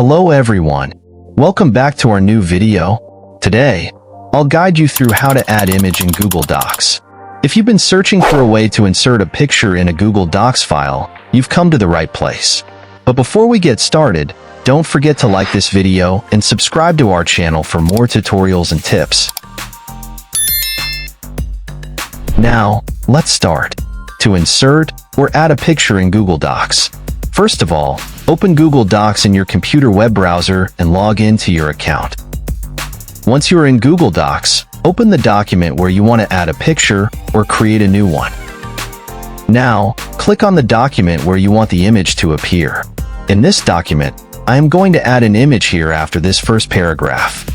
Hello everyone. Welcome back to our new video. Today, I'll guide you through how to add image in Google Docs. If you've been searching for a way to insert a picture in a Google Docs file, you've come to the right place. But before we get started, don't forget to like this video and subscribe to our channel for more tutorials and tips. Now, let's start. To insert or add a picture in Google Docs, first of all, open Google Docs in your computer web browser and log into your account. Once you're in Google Docs, open the document where you want to add a picture or create a new one. Now, click on the document where you want the image to appear. In this document, I am going to add an image here after this first paragraph.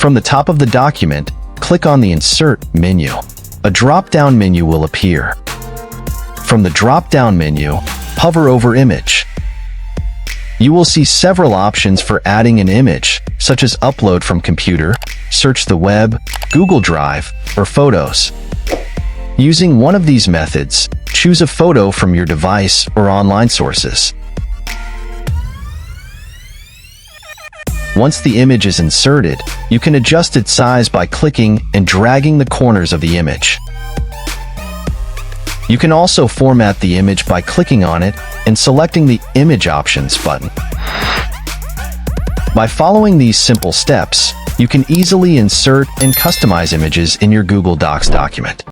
From the top of the document, click on the Insert menu. A drop-down menu will appear. From the drop-down menu, hover over Image. You will see several options for adding an image, such as upload from computer, search the web, Google Drive, or photos. Using one of these methods, choose a photo from your device or online sources. Once the image is inserted, you can adjust its size by clicking and dragging the corners of the image. You can also format the image by clicking on it and selecting the Image Options button. By following these simple steps, you can easily insert and customize images in your Google Docs document.